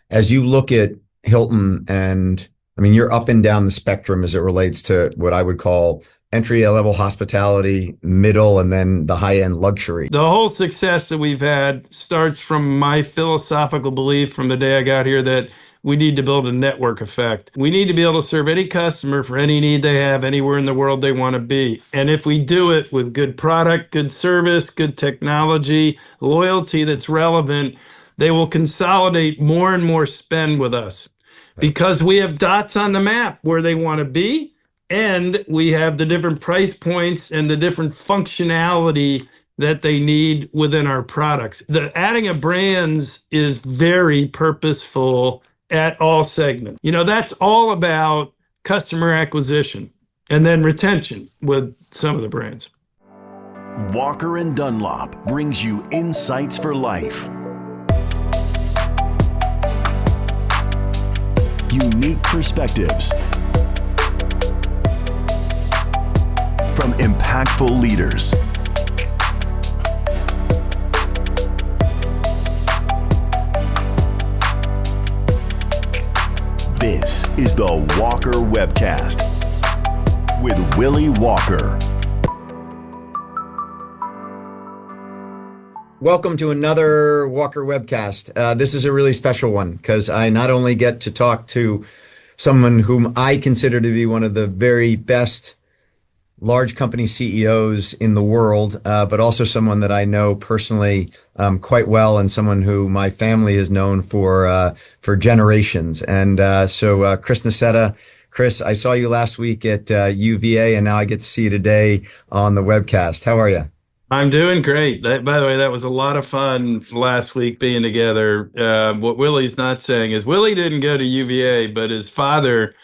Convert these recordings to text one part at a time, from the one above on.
as you look at Hilton, and I mean, you're up and down the spectrum as it relates to what I would call entry level hospitality, middle, and then the high end luxury. The whole success that we've had starts from my philosophical belief from the day I got here that we need to build a network effect. We need to be able to serve any customer for any need they have anywhere in the world they want to be. And if we do it with good product, good service, good technology, loyalty that's relevant, they will consolidate more and more spend with us Right. because we have dots on the map where they want to be. And we have the different price points and the different functionality that they need within our products. The adding of brands is very purposeful at all segments. That's all about customer acquisition and then retention with some of the brands. Walker and Dunlop brings you insights for life. Unique perspectives from impactful leaders. This is the Walker Webcast with Willy Walker. Welcome to another Walker Webcast. This is a really special one because I not only get to talk to someone whom I consider to be one of the very best large company CEOs in the world, but also someone that I know personally quite well, and someone who my family has known for generations. And so Chris Nassetta. Chris, I saw you last week at UVA, and now I get to see you today on the webcast. How are you? I'm doing great. By the way, that was a lot of fun last week being together. What Willy's not saying is Willy didn't go to UVA, but his father,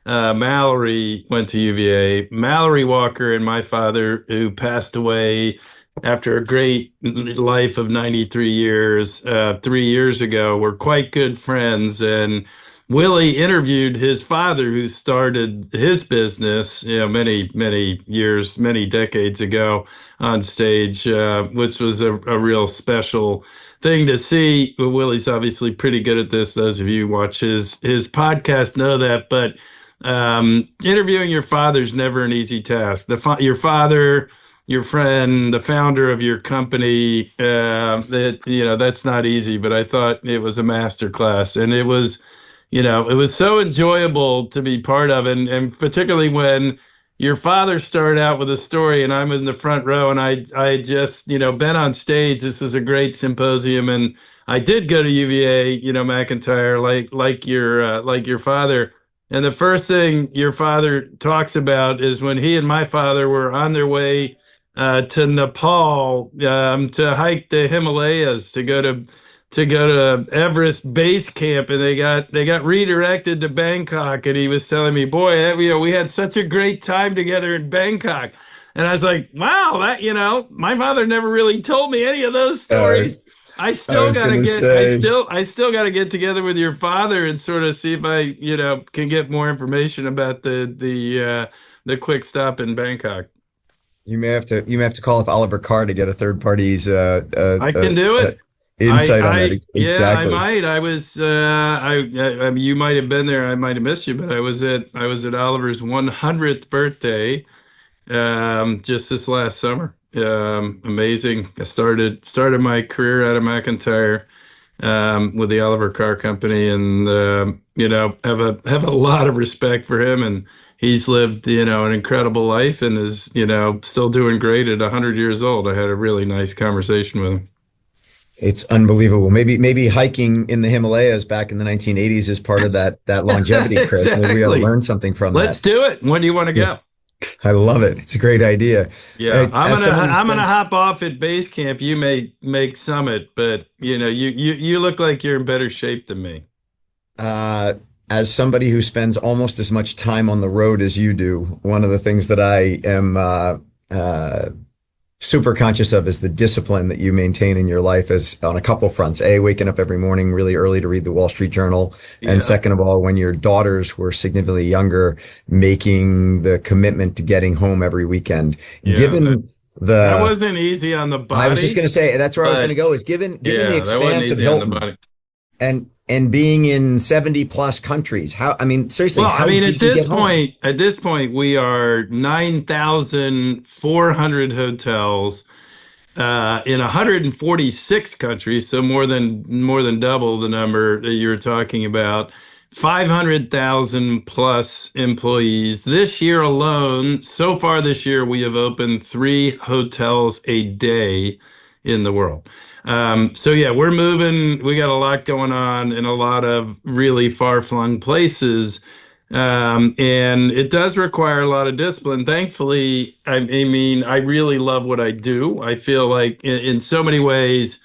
Mallory, went to UVA. Mallory Walker and my father, who passed away after a great life of 93 years, 3 years ago, were quite good friends. And Willy interviewed his father, who started his business, many years, many decades ago on stage, which was a real special thing to see. Willy's obviously pretty good at this. Those of you who watch his podcast know that, but interviewing your father is never an easy task. Your father, your friend, the founder of your company, that's not easy, but I thought it was a masterclass, and it was so enjoyable to be part of, and particularly when your father started out with a story and I'm in the front row, and I just, been on stage. This was a great symposium, and I did go to UVA, McIntyre, like your father. And the first thing your father talks about is when he and my father were on their way to Nepal to hike the Himalayas to go to Everest Base Camp, and they got redirected to Bangkok. And he was telling me, boy, we had such a great time together in Bangkok. And I was like, wow, my father never really told me any of those stories. I still was gotta gonna get, say, I still gotta get together with your father and sort of see if I, can get more information about the quick stop in Bangkok. you may have to call up Oliver Carr to get a third party's I can do it. insight on that. Yeah, I Exactly. might. I was, I mean, you might have been there. I might have missed you, but I was at Oliver's 100th birthday, just this last summer. Amazing. I started my career out of McIntyre, with the Oliver Carr Company, and have a lot of respect for him, and he's lived, an incredible life, and is, still doing great at 100 years old. I had a really nice conversation with him. It's unbelievable. Maybe hiking in the Himalayas back in the 1980s is part of that longevity, Chris. Maybe we ought to Exactly. learn something from Let's that. do it. When do you want to Yeah, go? I love it. It's a great idea. Yeah, I'm As gonna someone who I'm gonna spends hop off at base camp. You may make summit, but you look like you're in better shape than me. uh, as somebody who spends almost as much time on the road as you do, one of the things that I am uh, super conscious of is the discipline that you maintain in your life as on a couple fronts. A, waking up every morning really early to read the Wall Street Journal. And Yeah, second of all, when your daughters were significantly younger, making the commitment to getting home every weekend. yeah. That Given that the, wasn't easy on the I was just body, going to say, that's where I was going to but go is given the yeah, that wasn't expanse of easy on the Hilton body. and and being in 70 plus countries. How, I mean, seriously, Well, I how mean, did you get home? at this point, we are 9,400 hotels in 146 countries, so more than double the number that you were talking about. 500,000 plus employees. This year alone, so far this year, we have opened 3 hotels a day in the world. So yeah, we're moving. We got a lot going on in a lot of really far-flung places. And it does require a lot of discipline. Thankfully, I mean, I really love what I do. I feel like in so many ways,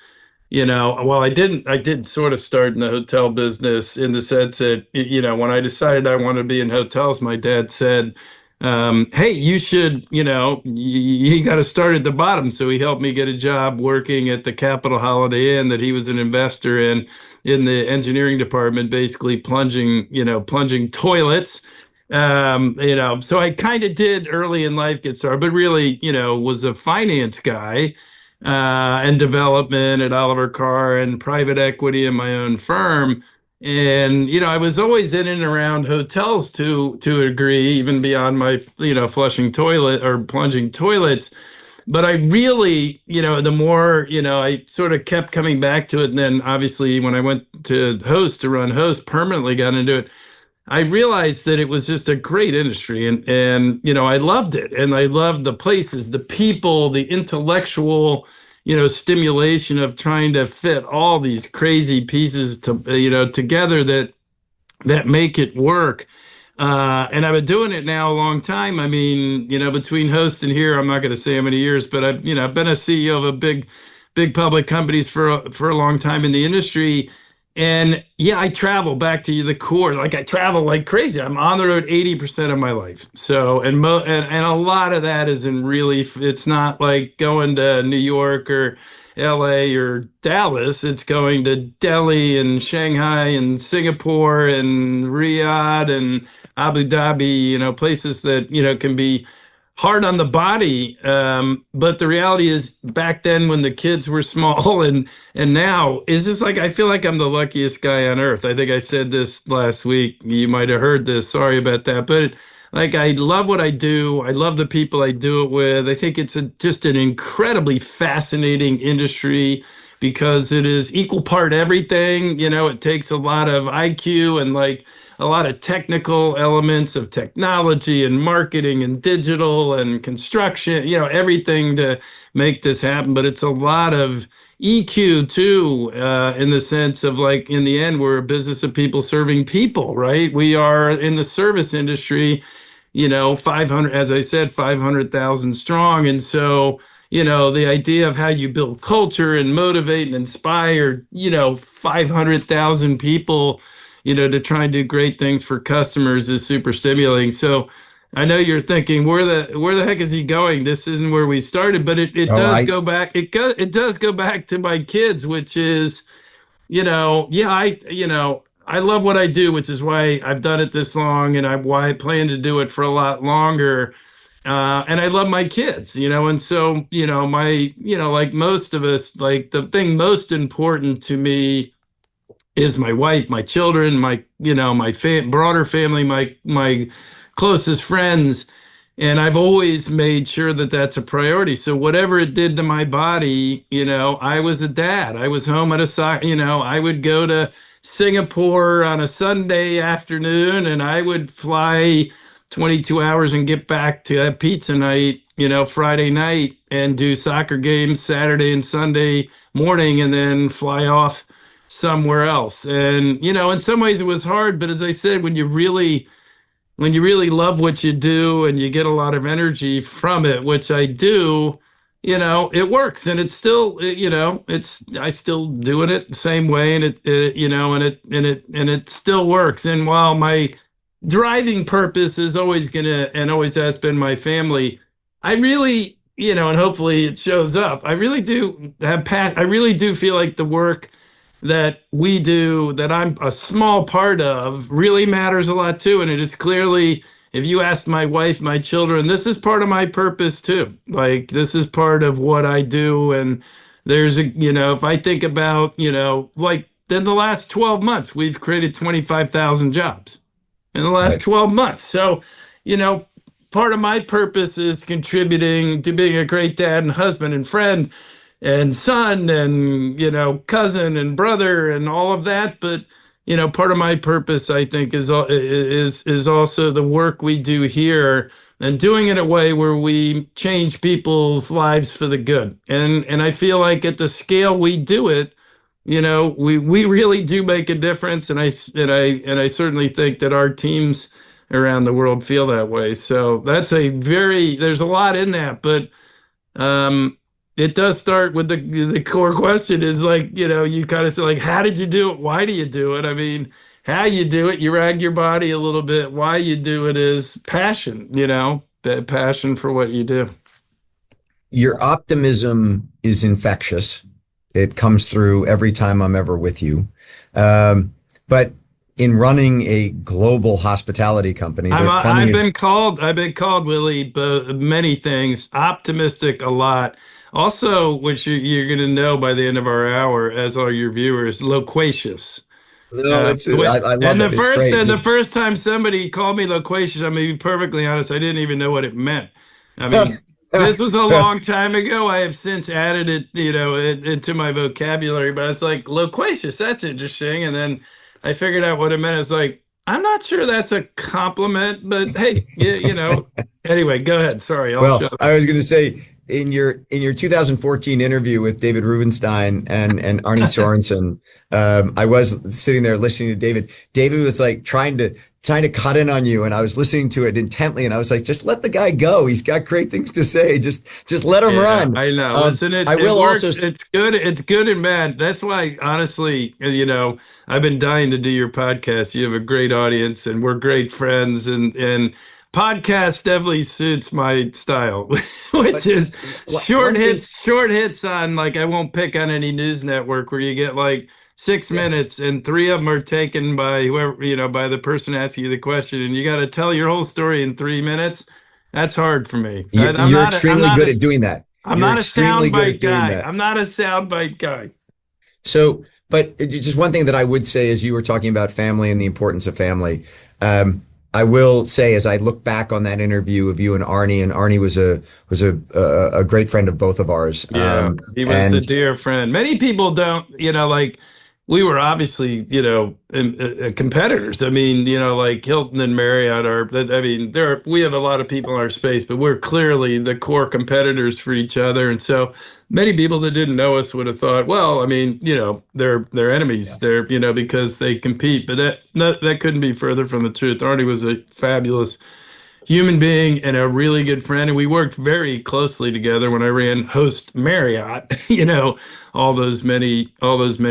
well, I did sort of start in the hotel business in the sense that, when I decided I wanted to be in hotels, my dad said, hey, you should, you got to start at the bottom. So he helped me get a job working at the Capitol Holiday Inn that he was an investor in the engineering department, basically plunging toilets. So I kind of did early in life get started, but really, was a finance guy and development at Oliver Carr and private equity in my own firm. And, I was always in and around hotels to a degree, even beyond my, flushing toilet or plunging toilets. But I really, the more, I sort of kept coming back to it. And then obviously when I went to run host, permanently got into it. I realized that it was just a great industry and I loved it and I loved the places, the people, the intellectual, stimulation of trying to fit all these crazy pieces to together that make it work. And I've been doing it now a long time. I mean, between host and here, I'm not going to say how many years, but I've been a CEO of a big public companies for a long time in the industry. And yeah, I travel back to the core. Like I travel like crazy. I'm on the road 80% of my life. So, and a lot of that is in really, it's not like going to New York or LA or Dallas. It's going to Delhi and Shanghai and Singapore and Riyadh and Abu Dhabi, places that, can be hard on the body. But the reality is back then when the kids were small and now it's just like I feel like I'm the luckiest guy on earth. I think I said this last week. You might have heard this. Sorry about that. But like I love what I do. I love the people I do it with. I think it's just an incredibly fascinating industry because it is equal part everything. It takes a lot of IQ and like a lot of technical elements of technology and marketing and digital and construction, everything to make this happen. But it's a lot of EQ too, in the sense of like, in the end, we're a business of people serving people, right? We are in the service industry, 500, as I said, 500,000 strong. And so, the idea of how you build culture and motivate and inspire, 500,000 people, to try and do great things for customers is super stimulating. So I know you're thinking, where the heck is he going? This isn't where we started, but it Oh, does I, go back. It does go back to my kids, which is, yeah, I love what I do, which is why I've done it this long and why I plan to do it for a lot longer. And I love my kids, and so, like most of us, like the thing most important to me is my wife, my children, my my broader family, my closest friends, and I've always made sure that that's a priority. So whatever it did to my body, I was a dad. I was home at I would go to Singapore on a Sunday afternoon, and I would fly 22 hours and get back to a pizza night, Friday night, and do soccer games Saturday and Sunday morning, and then fly off somewhere else. And, in some ways it was hard, but as I said, when you really love what you do and you get a lot of energy from it, which I do, it works. And it's still, I still doing it the same way and and it still works. And while my driving purpose is always gonna and always has been my family, I really, and hopefully it shows up. I really do I really do feel like the work that we do, that I'm a small part of, really matters a lot too. And it is clearly, if you ask my wife, my children, this is part of my purpose too. Like this is part of what I do. And there's if I think about, like in the last 12 months, we've created 25,000 jobs in the last Right. 12 months. So, you know, part of my purpose is contributing to being a great dad and husband and friend and son and, cousin and brother and all of that. But, part of my purpose, I think, is also the work we do here and doing it in a way where we change people's lives for the good. And I feel like at the scale we do it, we really do make a difference, and I certainly think that our teams around the world feel that way. So there's a lot in that, but it does start with the core question is like, you kind of say like, how did you do it? Why do you do it? I mean, how you do it, you rag your body a little bit. Why you do it is passion, that passion for what you do. Your optimism is infectious. It comes through every time I'm ever with you. But in running a global hospitality company, there are I've plenty of, been called Willy, but many things. Optimistic a lot. Also, which you're going to know by the end of our hour, as are your viewers, loquacious. no, I love And it. It's great. the first time somebody called me loquacious, I'm gonna be perfectly honest, I didn't even know what it meant. I mean, this was a long time ago. I have since added it, into my vocabulary, but I was like, loquacious, that's interesting. And then I figured out what it meant. It's like, I'm not sure that's a compliment, but hey, anyway, go ahead. Sorry, I'll Well, shut up. I was going to say in your 2014 interview with David Rubenstein and Arne Sorenson, I was sitting there listening to David. David was like trying to cut in on you, and I was listening to it intently, and I was like, just let the guy go. He's got great things to say. Just let him Yeah, run. I know. Listen, I it will also. works. It's good. It's good and bad. That's why, honestly, I've been dying to do your podcast. You have a great audience, and we're great friends. And podcast definitely suits my style, which But is one thing, short hits on like I won't pick on any news network where you get like six yeah, minutes and three of them are taken by whoever, by the person asking you the question, and you got to tell your whole story in 3 minutes. That's hard for me. you're extremely good at doing that. I'm You're not a extremely good at soundbite doing guy. that. I'm not a soundbite guy. So, but just one thing that I would say as you were talking about family and the importance of family, I will say as I look back on that interview of you and Arnie was a great friend of both of ours. Yeah, he was a And dear friend. Many people don't, like we were obviously, competitors. I mean, like Hilton and Marriott are, I mean, we have a lot of people in our space, but we're clearly the core competitors for each other. And so many people that didn't know us would have thought, well, I mean, they're enemies. yeah, They're, because they compete, but that couldn't be further from the truth. Arnie was a fabulous human being and a really good friend. And we worked very closely together when I ran Host Marriott, all those many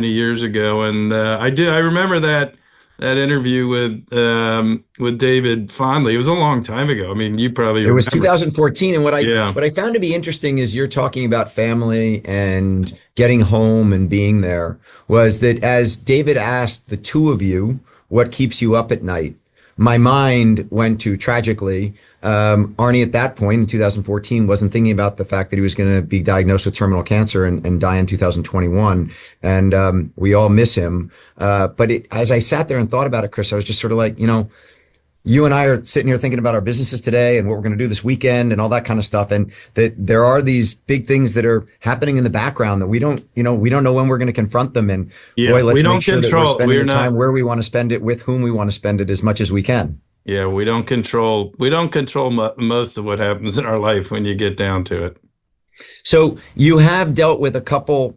years ago. And I remember that interview with David fondly. It was a long time ago. I mean, you probably it was remember. 2014. And Yeah. what I found to be interesting is you're talking about family and getting home and being there was that as David asked the two of you, what keeps you up at night? My mind went to tragically, Arnie at that point in 2014 wasn't thinking about the fact that he was going to be diagnosed with terminal cancer and die in 2021. And we all miss him. But as I sat there and thought about it, Chris, I was just sort of like, you and I are sitting here thinking about our businesses today and what we're going to do this weekend and all that kind of stuff. And that there are these big things that are happening in the background that we don't know when we're going to confront them. And Yeah. boy, We let's make don't sure that we're control. spending We're the not. time where we want to spend it with whom we want to spend it as much as we can. Yeah. We don't control most of what happens in our life when you get down to it. So you have dealt with a couple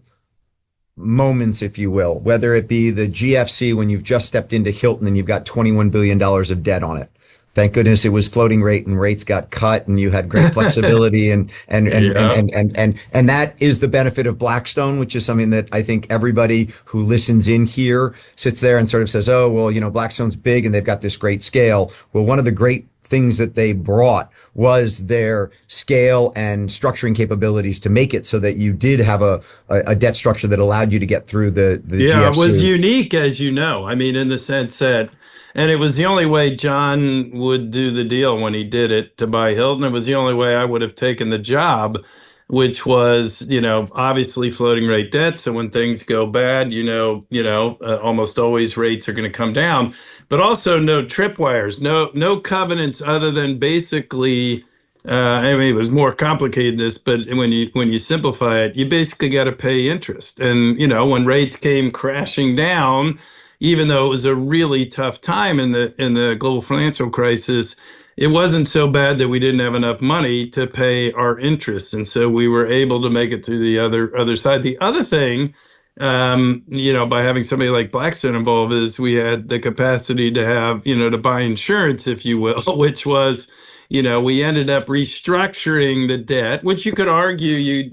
moments, if you will, whether it be the GFC when you've just stepped into Hilton and you've got $21 billion of debt on it. Thank goodness it was floating rate and rates got cut and you had great flexibility Yeah. and that is the benefit of Blackstone, which is something that I think everybody who listens in here sits there and sort of says, oh, well, Blackstone's big and they've got this great scale. Well, one of the great things that they brought was their scale and structuring capabilities to make it so that you did have a debt structure that allowed you to get through the Yeah, it was GFC. unique, as you know. I mean, in the sense that, and it was the only way John would do the deal when he did it to buy Hilton. It was the only way I would have taken the job which was, obviously floating rate debt. So when things go bad, almost always rates are going to come down, but also no tripwires, no covenants other than basically, I mean, it was more complicated than this, but when you simplify it, you basically got to pay interest. And, when rates came crashing down, even though it was a really tough time in the global financial crisis, it wasn't so bad that we didn't have enough money to pay our interest, and so we were able to make it to the other side. The other thing, by having somebody like Blackstone involved, is we had the capacity to have, to buy insurance, if you will, which was, we ended up restructuring the debt, which you could argue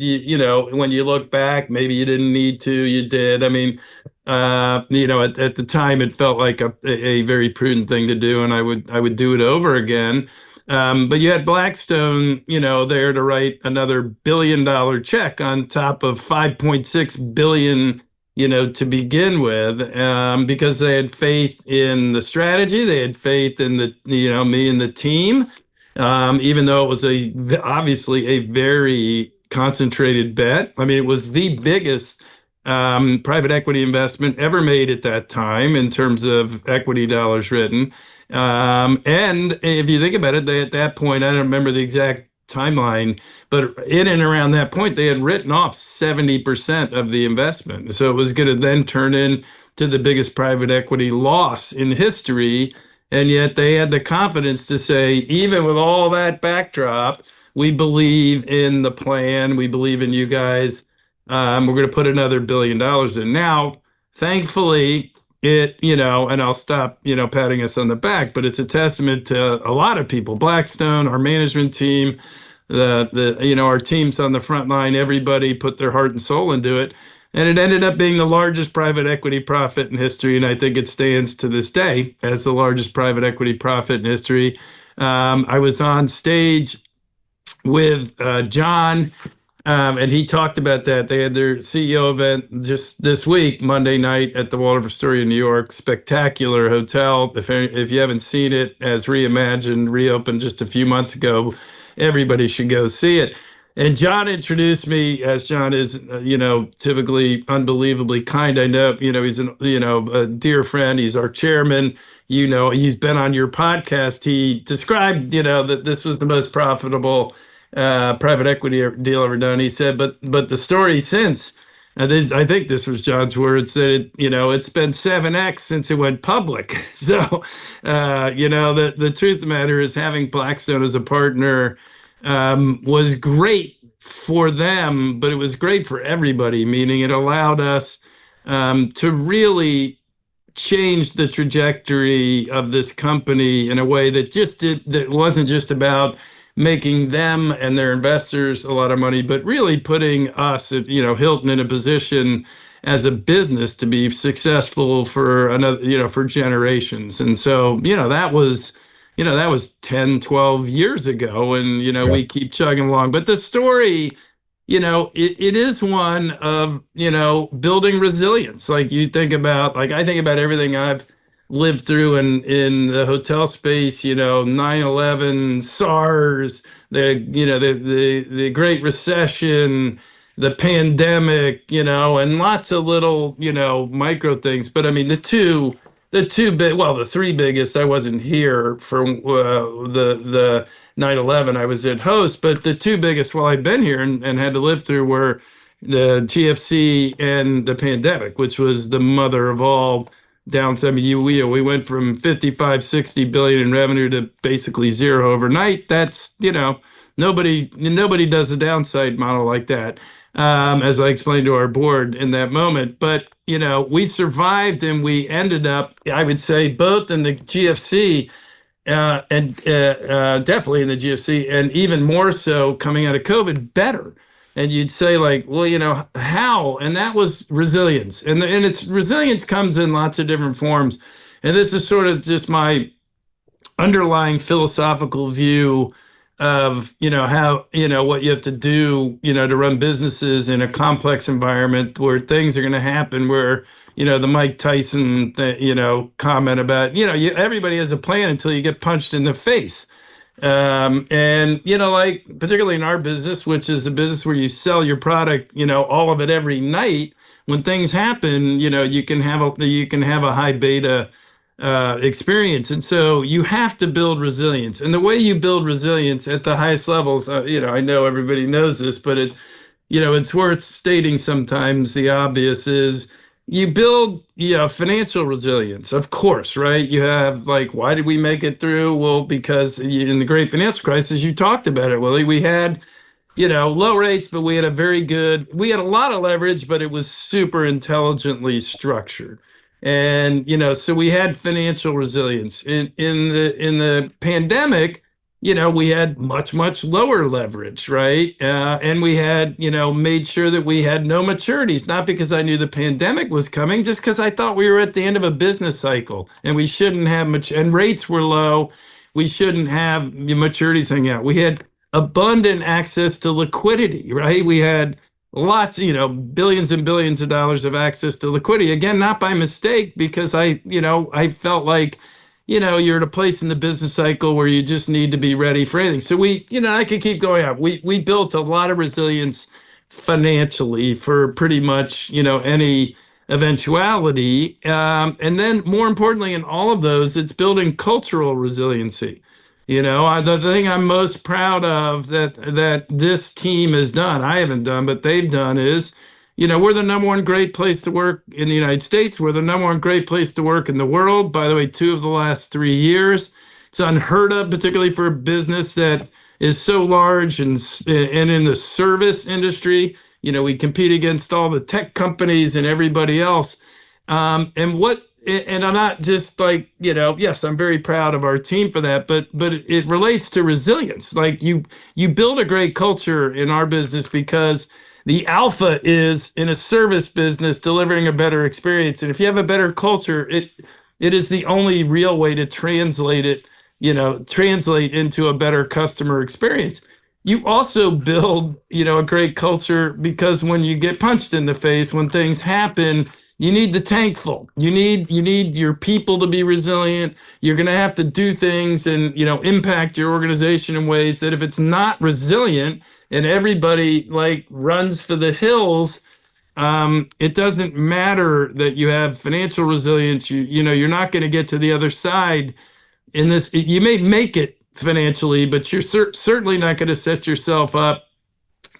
when you look back, maybe you didn't need to, you did. I mean, at the time, it felt like a very prudent thing to do, and I would do it over again. But you had Blackstone, there to write another $1 billion check on top of 5.6 billion, to begin with, because they had faith in the strategy, they had faith in me and the team, even though it was obviously a very concentrated bet. I mean, it was the biggest private equity investment ever made at that time in terms of equity dollars written. And if you think about it, they at that point, I don't remember the exact timeline, but in and around that point, they had written off 70% of the investment. So it was going to then turn into the biggest private equity loss in history. And yet they had the confidence to say, even with all that backdrop, we believe in the plan. We believe in you guys. We're going to put another $1 billion in. Now, thankfully, and I'll stop, patting us on the back, but it's a testament to a lot of people, Blackstone, our management team, our teams on the front line, everybody put their heart and soul into it. And it ended up being the largest private equity profit in history. And I think it stands to this day as the largest private equity profit in history. I was on stage with John, and he talked about that. They had their CEO event just this week, Monday night, at the Waldorf Astoria in New York. Spectacular hotel. If you haven't seen it, as reimagined, reopened just a few months ago, everybody should go see it. And John introduced me, as John is, typically unbelievably kind. I know, he's a dear friend. He's our chairman. He's been on your podcast. He described, that this was the most profitable private equity deal ever done. He said, but the story since, I think this was John's words, that it's been 7x since it went public. So, the truth of the matter is, having Blackstone as a partner was great for them, but it was great for everybody, meaning it allowed us to really change the trajectory of this company in a way that wasn't just about making them and their investors a lot of money, but really putting us at, Hilton in a position as a business to be successful for another, for generations. And so, that was 10, 12 years ago. And, Yeah. we keep chugging along. But the story, it is one of, building resilience. Like I think about everything I've lived through in the hotel space, 9/11, SARS, the Great Recession, the pandemic, and lots of little, micro things. But I mean, the three biggest, I wasn't here for the 9/11. I was at host, but the two biggest while I've been here and had to live through were the GFC and the pandemic, which was the mother of all downside. I mean, we went from 55, 60 billion in revenue to basically zero overnight. That's, nobody does a downside model like that, as I explained to our board in that moment. But, we survived, and we ended up, I would say, both in the GFC and definitely in the GFC, and even more so coming out of COVID, better. And you'd say, like, well, how? And that was resilience. And its resilience comes in lots of different forms. And this is sort of just my underlying philosophical view of, how, what you have to do, to run businesses in a complex environment where things are going to happen, where, the Mike Tyson, comment about, everybody has a plan until you get punched in the face. And, like particularly in our business, which is a business where you sell your product, all of it every night, when things happen, you can have a high beta experience. And so you have to build resilience. And the way you build resilience at the highest levels, I know everybody knows this, but it's worth stating sometimes the obvious is you build, financial resilience, of course, right? You have like, why did we make it through? Well, because in the great financial crisis, you talked about it, Willie, we had, low rates, but we had a lot of leverage, but it was super intelligently structured. And, so we had financial resilience in the pandemic. We had much, much lower leverage, right? And we had, made sure that we had no maturities, not because I knew the pandemic was coming, just because I thought we were at the end of a business cycle and we shouldn't have much, and rates were low. We shouldn't have maturities hanging out. We had abundant access to liquidity, right? We had lots, billions and billions of dollars of access to liquidity. Again, not by mistake, because I felt like, you're at a place in the business cycle where you just need to be ready for anything. So I could keep going on. We built a lot of resilience financially for pretty much, any eventuality. And then more importantly, in all of those, it's building cultural resiliency. The thing I'm most proud of that this team has done, I haven't done, but they've done is, we're the number one great place to work in the United States. We're the number one great place to work in the world. By the way, 2 of the last 3 years. It's unheard of, particularly for a business that is so large and in the service industry. We compete against all the tech companies and everybody else. And I'm not just like, yes, I'm very proud of our team for that, but it relates to resilience. Like you build a great culture in our business because the alpha is in a service business delivering a better experience. And if you have a better culture, it is the only real way to translate into a better customer experience. You also build, a great culture because when you get punched in the face, when things happen, you need the tank full. You need your people to be resilient. You're going to have to do things and, impact your organization in ways that if it's not resilient and everybody like runs for the hills, it doesn't matter that you have financial resilience. You're not going to get to the other side in this. You may make it financially, but you're certainly not going to set yourself up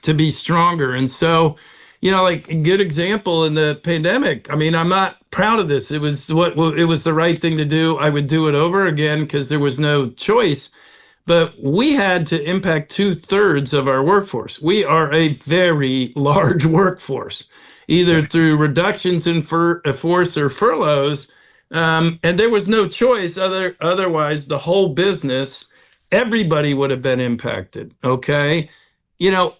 to be stronger. And so, like a good example in the pandemic, I mean, I'm not proud of this. It was the right thing to do. I would do it over again because there was no choice. But we had to impact 2/3 of our workforce. We are a very large workforce, either through reductions in force or furloughs. And there was no choice. Otherwise, the whole business, everybody would have been impacted. Okay.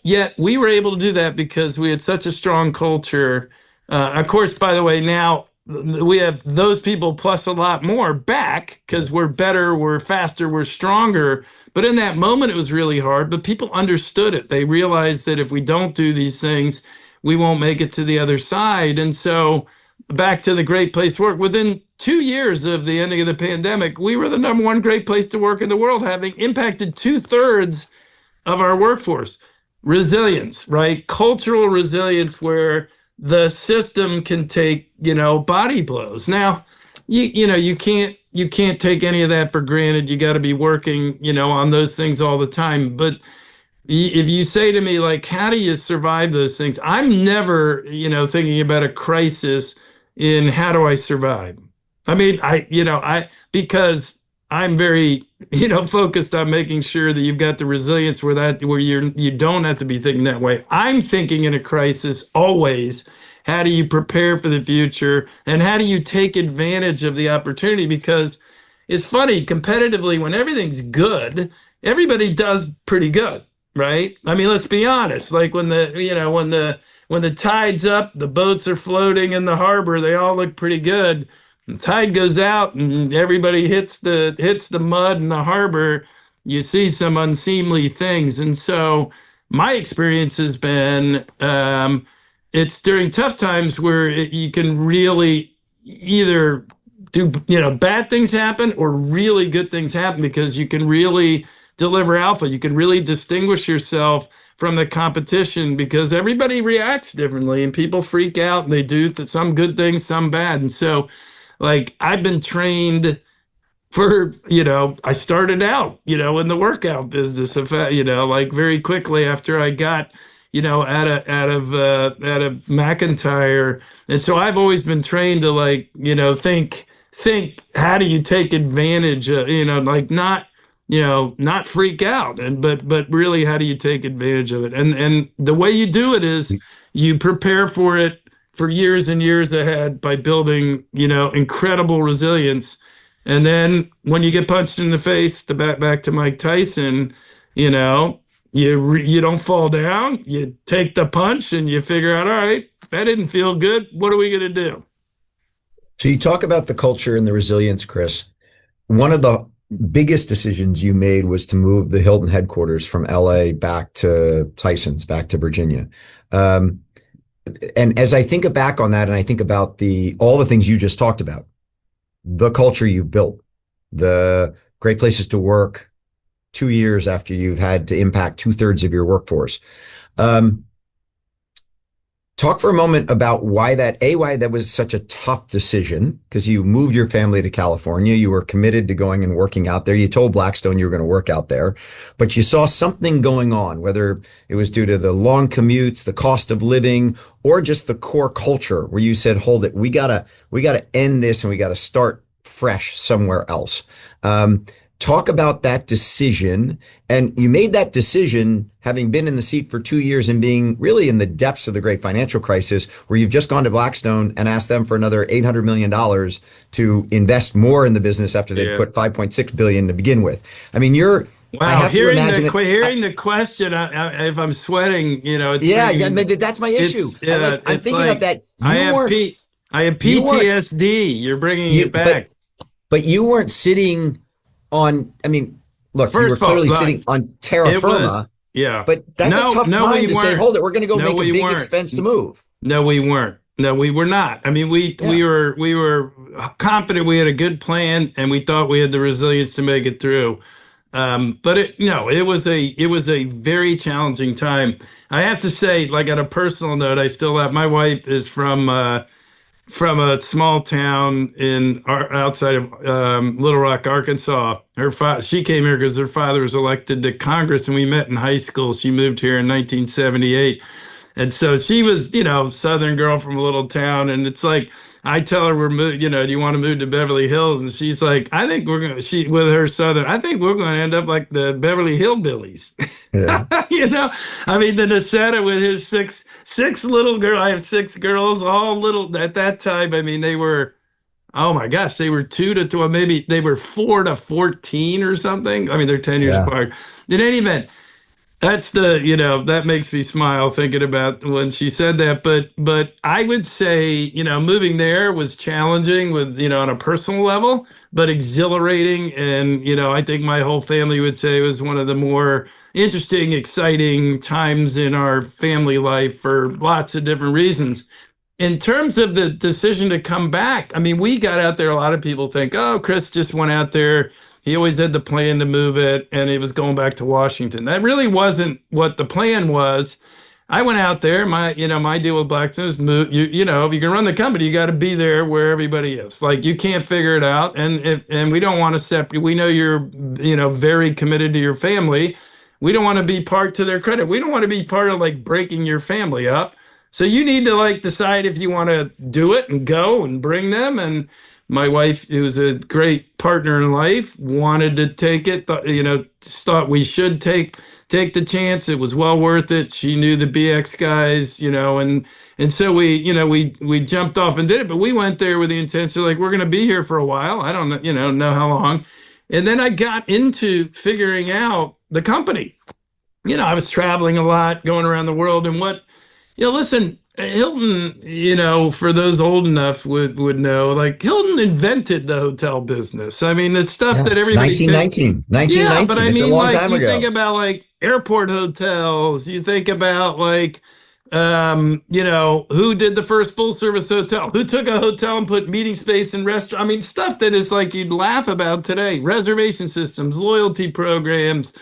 Yet we were able to do that because we had such a strong culture. Of course, by the way, now we have those people plus a lot more back because we're better, we're faster, we're stronger. But in that moment, it was really hard, but people understood it. They realized that if we don't do these things, we won't make it to the other side. And so back to the great place to work, within 2 years of the ending of the pandemic, we were the number one great place to work in the world, having impacted 2/3 of our workforce. Resilience, right? Cultural resilience where the system can take, body blows. Now, you can't take any of that for granted. You got to be working, on those things all the time. But if you say to me, like, how do you survive those things? I'm never, thinking about a crisis in how do I survive? I mean, because I'm very, focused on making sure that you've got the resilience where you don't have to be thinking that way. I'm thinking in a crisis always, how do you prepare for the future and how do you take advantage of the opportunity? Because it's funny, competitively, when everything's good, everybody does pretty good, right? I mean, let's be honest. Like when the tide's up, the boats are floating in the harbor, they all look pretty good. The tide goes out and everybody hits the mud in the harbor, you see some unseemly things. And so my experience has been, it's during tough times where you can really either do, bad things happen or really good things happen because you can really deliver alpha. You can really distinguish yourself from the competition because everybody reacts differently and people freak out and they do some good things, some bad. And so, like, I've been trained for, I started out, in the workout business, like very quickly after I got, out of McIntyre. And so I've always been trained to, like, think, how do you take advantage of, like, not freak out, but really, how do you take advantage of it? And the way you do it is you prepare for it for years and years ahead by building, incredible resilience. And then when you get punched in the face, back to Mike Tyson, you don't fall down. You take the punch and you figure out, all right, that didn't feel good. What are we going to do? So you talk about the culture and the resilience, Chris. One of the biggest decisions you made was to move the Hilton headquarters from LA back to Tyson's, back to Virginia. And as I think back on that, and I think about all the things you just talked about, the culture you've built, the great places to work 2 years after you've had to impact 2/3 of your workforce. Talk for a moment about why that was such a tough decision, because you moved your family to California. You were committed to going and working out there. You told Blackstone you were going to work out there, but you saw something going on, whether it was due to the long commutes, the cost of living, or just the core culture where you said, hold it, we gotta end this and we gotta start fresh somewhere else. Talk about that decision. And you made that decision having been in the seat for 2 years and being really in the depths of the great financial crisis, where you've just gone to Blackstone and asked them for another $800 million to invest more in the business after they put $5.6 billion to begin with. I mean, wow. I have to imagine hearing the question, if I'm sweating, it's that's my issue. I'm thinking like, about that. I have PTSD. You're bringing it back. But you weren't sitting on, look, you were clearly sitting on terra firma. But that's a tough time to say, hold it, we're going to go make a big expense to move. No, we weren't. No, we were not. I mean, we were confident we had a good plan and we thought we had the resilience to make it through. But it was a very challenging time. I have to say, like, on a personal note, I still have, my wife is from a small town outside of Little Rock, Arkansas. She came here because her father was elected to Congress, and we met in high school. She moved here in 1978, and so she was, Southern girl from a little town. And it's like, I tell her do you want to move to Beverly Hills? And she's like, I think we're going to, with her Southern, I think we're going to end up like the Beverly Hillbillies. Yeah. I mean, the Nassetta with his six little girls. I have 6 girls, all little at that time. I mean, they were, oh my gosh, they were 2 to 12, maybe they were 4 to 14 or something. I mean, they're 10 years apart. In any event, that's that makes me smile thinking about when she said that. But I would say, moving there was challenging with, on a personal level, but exhilarating. And, I think my whole family would say it was one of the more interesting, exciting times in our family life for lots of different reasons. In terms of the decision to come back, I mean, we got out there. A lot of people think, oh, Chris just went out there. He always had the plan to move it, and it was going back to Washington. That really wasn't what the plan was. I went out there. My deal with Blackstone is move. If you're going to run the company, you got to be there where everybody is. Like, you can't figure it out, and we don't want to separate. We know you're, very committed to your family. We don't want to be part, to their credit, we don't want to be part of, like, breaking your family up. So you need to, like, decide if you want to do it and go and bring them. And my wife, who's a great partner in life, wanted to take it. Thought we should take the chance. It was well worth it. She knew the BX guys, and so we jumped off and did it. But we went there with the intention, like, we're going to be here for a while. I don't know how long. And then I got into figuring out the company. I was traveling a lot, going around the world, and listen, Hilton, for those old enough would know, like, Hilton invented the hotel business. I mean, it's stuff that everybody 1919. Yeah, but I mean, it's a long like, time you ago. think about, like, airport hotels, you think about, like, Who did the first full service hotel? Who took a hotel and put meeting space and restaurant? I mean, stuff that is like you'd laugh about today. Reservation systems, loyalty programs,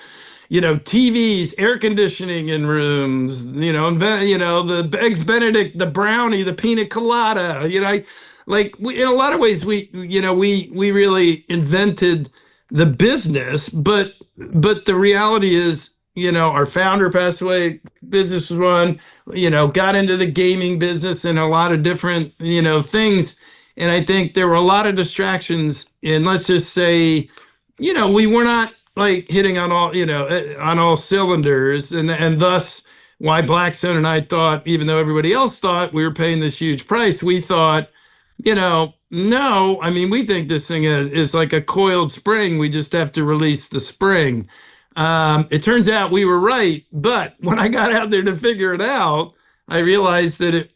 TVs, air conditioning in rooms, the eggs Benedict, the brownie, the pina colada, in a lot of ways, we really invented the business, but the reality is, our founder passed away, business was run, got into the gaming business and a lot of different, things. And I think there were a lot of distractions. And let's just say, we were not like hitting on all cylinders. And thus why Blackstone and I thought, even though everybody else thought we were paying this huge price, we thought, no, I mean, we think this thing is like a coiled spring. We just have to release the spring. It turns out we were right, but when I got out there to figure it out, I realized that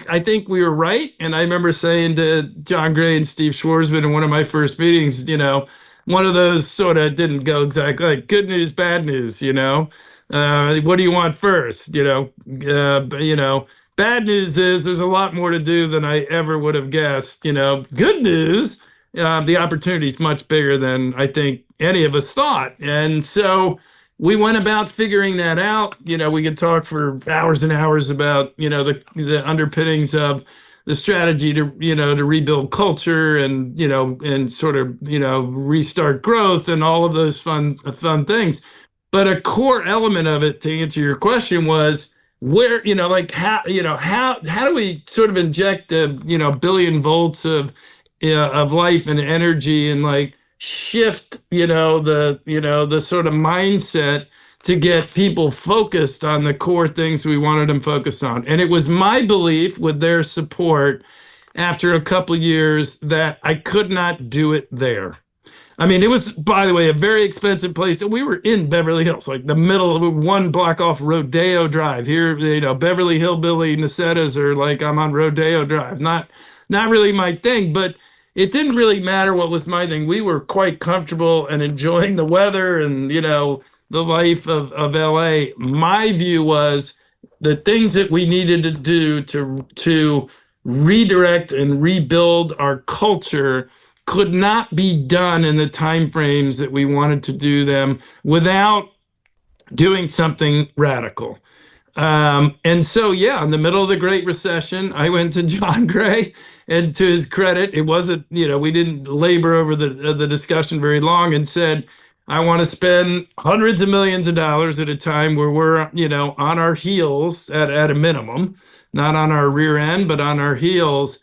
I think we were right. And I remember saying to John Gray and Steve Schwarzman in one of my first meetings, one of those sort of didn't go exactly like good news, bad news, what do you want first? Bad news is there's a lot more to do than I ever would have guessed. Good news, the opportunity is much bigger than I think any of us thought. And so we went about figuring that out. We could talk for hours and hours about, the underpinnings of the strategy to rebuild culture and sort of, restart growth and all of those fun things. But a core element of it, to answer your question, was where, how do we sort of inject a, billion volts of life and energy and like shift, the sort of mindset to get people focused on the core things we wanted them focused on. And it was my belief with their support after a couple of years that I could not do it there. I mean, it was, by the way, a very expensive place. We were in Beverly Hills, like the middle of one block off Rodeo Drive. Here, Beverly Hillbilly Nassettas are like, I'm on Rodeo Drive. Not really my thing, but it didn't really matter what was my thing. We were quite comfortable and enjoying the weather and, the life of LA. My view was the things that we needed to do to redirect and rebuild our culture could not be done in the time frames that we wanted to do them without doing something radical. And so, in the middle of the Great Recession, I went to John Gray, and to his credit, it wasn't, we didn't labor over the discussion very long, and said, I want to spend hundreds of millions of dollars at a time where we're, on our heels at a minimum, not on our rear end, but on our heels.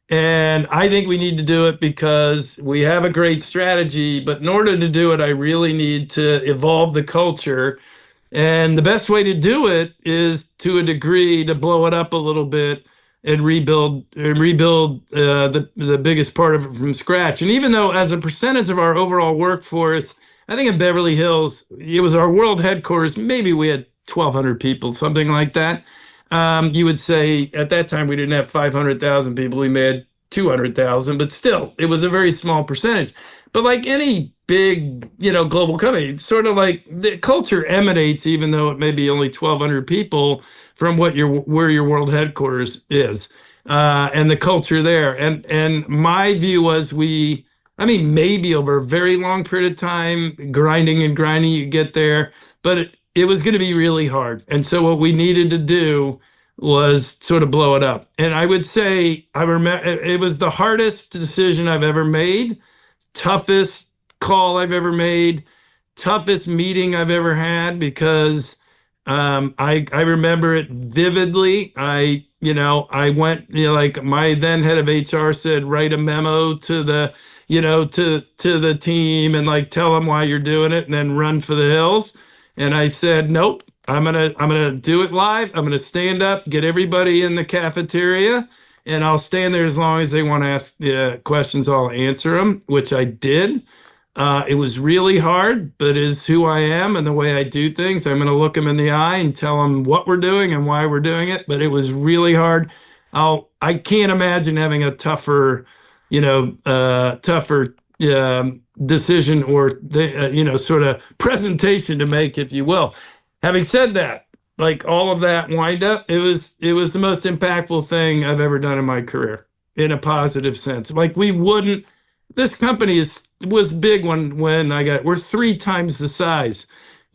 And I think we need to do it because we have a great strategy, but in order to do it, I really need to evolve the culture. And the best way to do it is, to a degree, to blow it up a little bit and rebuild the biggest part of it from scratch. And even though as a percentage of our overall workforce, I think in Beverly Hills, it was our world headquarters, maybe we had 1,200 people, something like that. You would say at that time we didn't have 500,000 people, we may have 200,000, but still, it was a very small percentage. But like any big, global company, it's sort of like the culture emanates, even though it may be only 1,200 people, from where your world headquarters is, and the culture there. And my view was maybe over a very long period of time, grinding, you get there, but it was going to be really hard. And so what we needed to do was sort of blow it up. And I would say, I remember it was the hardest decision I've ever made, toughest call I've ever made, toughest meeting I've ever had, because I remember it vividly. I went, like my then head of HR said, write a memo to the, to the team and like tell them why you're doing it and then run for the hills. And I said, nope, I'm gonna do it live. I'm gonna stand up, get everybody in the cafeteria, and I'll stand there as long as they want to ask questions. I'll answer them, which I did. It was really hard, but is who I am and the way I do things. I'm gonna look them in the eye and tell them what we're doing and why we're doing it. But it was really hard. I can't imagine having a tougher decision or sort of presentation to make, if you will. Having said that, like all of that wind up, it was the most impactful thing I've ever done in my career in a positive sense. Like we wouldn't, this company was big when we're 3 times the size.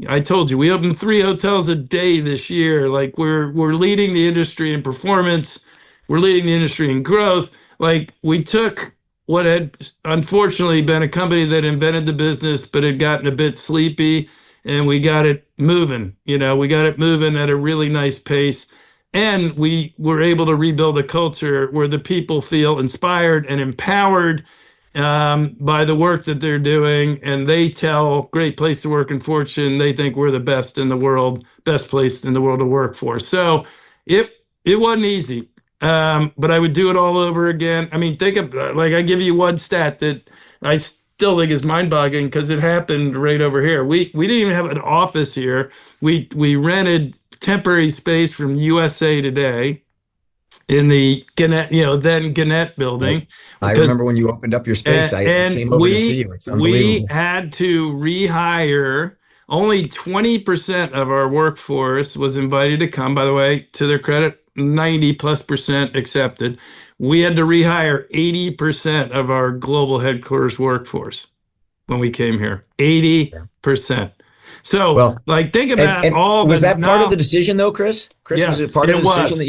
I told you we opened 3 hotels a day this year. Like we're leading the industry in performance. We're leading the industry in growth. Like we took what had unfortunately been a company that invented the business, but had gotten a bit sleepy, and we got it moving. We got it moving at a really nice pace. And we were able to rebuild a culture where the people feel inspired and empowered by the work that they're doing. And they tell Great Place to Work and Fortune, they think we're the best in the world, best place in the world to work for. So it it wasn't easy. But I would do it all over again. I mean, think of like I give you one stat that I still think is mind-boggling because it happened right over here. We didn't even have an office here. We rented temporary space from USA Today in the Gannett, then Gannett Right. building, I because remember when you opened up your space, I and came over to see we you. It's we unbelievable. had to rehire. Only 20% of our workforce was invited to come. By the way, to their credit, 90+% accepted. We had to rehire 80% of our global headquarters workforce when we came here. 80%. So, Well, like, think about and all was the that part of the now. decision though, Chris? Chris, was it Yes, part of it the decision was.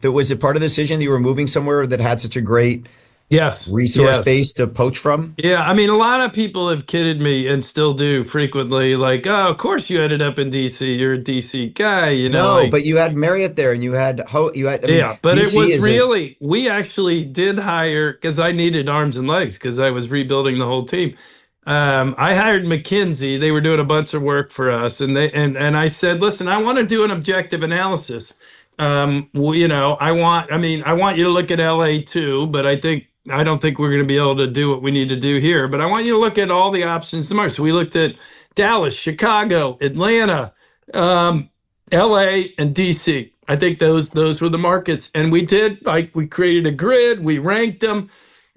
was it part of the decision that you were moving somewhere that had such a great Yes, resource yes. base to poach from? Yeah, I mean, a lot of people have kidded me and still do frequently, like, oh, of course you ended up in DC. You're a DC guy, No, like, but you had Marriott there and I mean, yeah. But it DC was is a, really, we actually did hire, because I needed arms and legs because I was rebuilding the whole team. I hired McKinsey. They were doing a bunch of work for us, and and I said, listen, I want to do an objective analysis. Well, I want you to look at LA too, but I don't think we're going to be able to do what we need to do here. But I want you to look at all the options tomorrow. So we looked at Dallas, Chicago, Atlanta, um, LA, and DC. I think those were the markets, and we created a grid, we ranked them,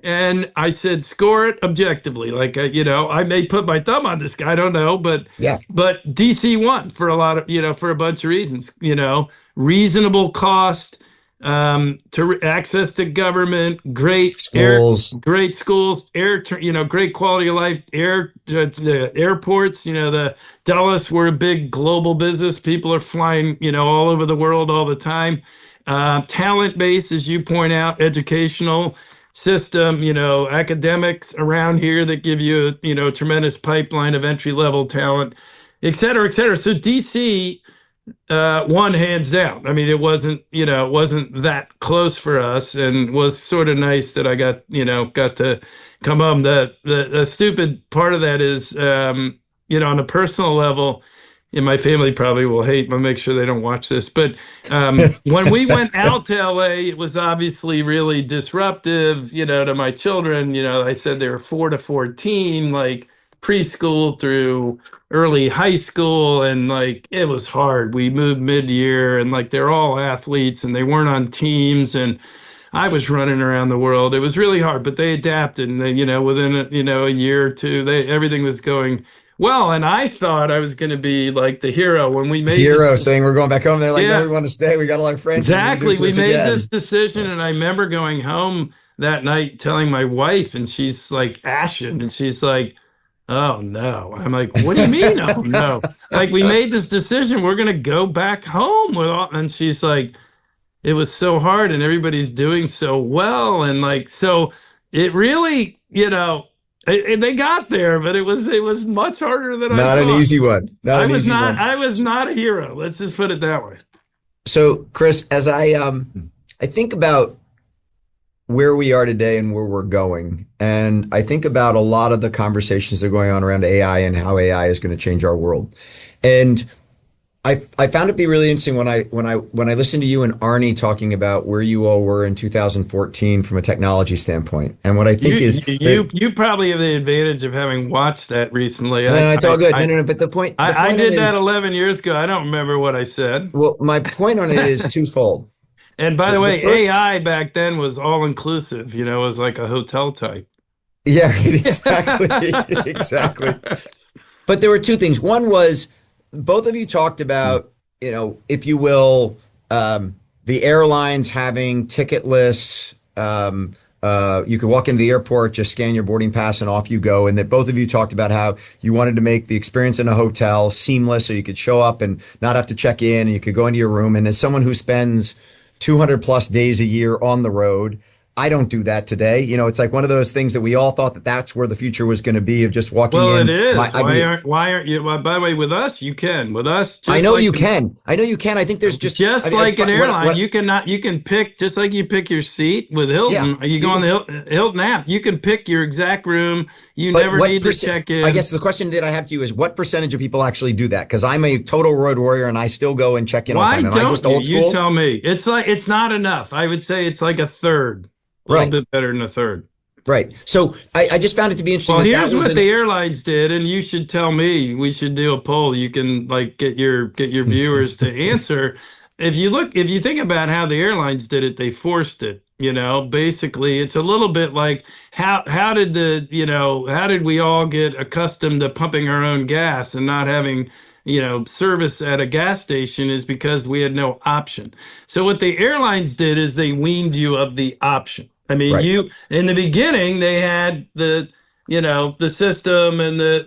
and I said score it objectively. Like I may put my thumb on this guy, I don't know, but yeah, DC won for a lot of for a bunch of reasons. Reasonable cost, access to government, schools, great schools, great quality of life, the airports. The Dallas, we're a big global business. People are flying, all over the world all the time. Talent base, as you point out, educational system, academics around here that give you a tremendous pipeline of entry level talent, et cetera, et cetera. So DC won hands down. I mean, it wasn't that close for us, and was sort of nice that I got to come home. The stupid part of that is, on a personal level, and my family probably will hate. I'll make sure they don't watch this. But when we went out to LA, it was obviously really disruptive, to my children. I said they were 4 to 14, like preschool through early high school, and like it was hard. We moved mid-year, and like they're all athletes and they weren't on teams, and I was running around the world. It was really hard, but they adapted, and within a year or two, everything was going well. And I thought I was going to be like the hero when we made this. hero saying we're going back home. They're like, no, Yeah, we want to stay. We got a lot of friends. You're going to do it exactly. to We us made this again. decision, Yeah. and I remember going home that night telling my wife, and she's like ashen, and she's like, oh no. I'm like, what do you mean? Oh no. Like we made this decision. We're gonna go back home with all, and she's like, it was so hard and everybody's doing so well. And like, so it really, they got there, but it was much harder than I Not an thought. easy one. Not I an was easy not one. I was not a hero. Let's just put it that way. So, Chris, as I think about where we are today and where we're going, and I think about a lot of the conversations that are going on around AI and how AI is going to change our world. And I found it to be really interesting when I listened to you and Arne talking about where you all were in 2014 from a technology standpoint. And what I think You is you that you probably have the advantage of having watched that recently. no, I no, it's all I good. No, I no, no. But the I point on did it that is, 11 years ago. I don't remember what I said. well, my point on it is twofold. And by the The way, first, AI back then was all inclusive, it was like a hotel type. yeah, right, exactly, exactly. But there were two things. One was both of you talked about if you will, the airlines having ticket lists. You could walk into the airport, just scan your boarding pass, and off you go. And that both of you talked about how you wanted to make the experience in a hotel seamless, so you could show up and not have to check in, and you could go into your room. And as someone who spends 200 plus days a year on the road, I don't do that today. It's like one of those things that we all thought that that's where the future was going to be, of just walking Well, it in. is. Why aren't you? Well, by the way, with us, you can. With us, I just know like you can. I know you can. I think there's just like an airline, you can pick, just like you pick your seat with yeah, Hilton. You you go on can. the Hilton app, you can pick your exact room. You But never what need to percent? check I in. guess the question that I have to you is, what percentage of people actually do that? Because I'm a total road warrior and I still go and check in all the Why time. Am I don't just you? old You school? tell me. It's not enough. I would say it's like a third, a little Right, bit better than a third. right. So I just found it to be interesting Well, that that here's was what an. the airlines did, and you should tell me. We should do a poll. You can like get your viewers to answer. If you think about how the airlines did it, they forced it. Basically, it's a little bit like how did we all get accustomed to pumping our own gas and not having service at a gas station, is because we had no option. So what the airlines did is they weaned you of the option. I mean, Right, you in the beginning they had the system and the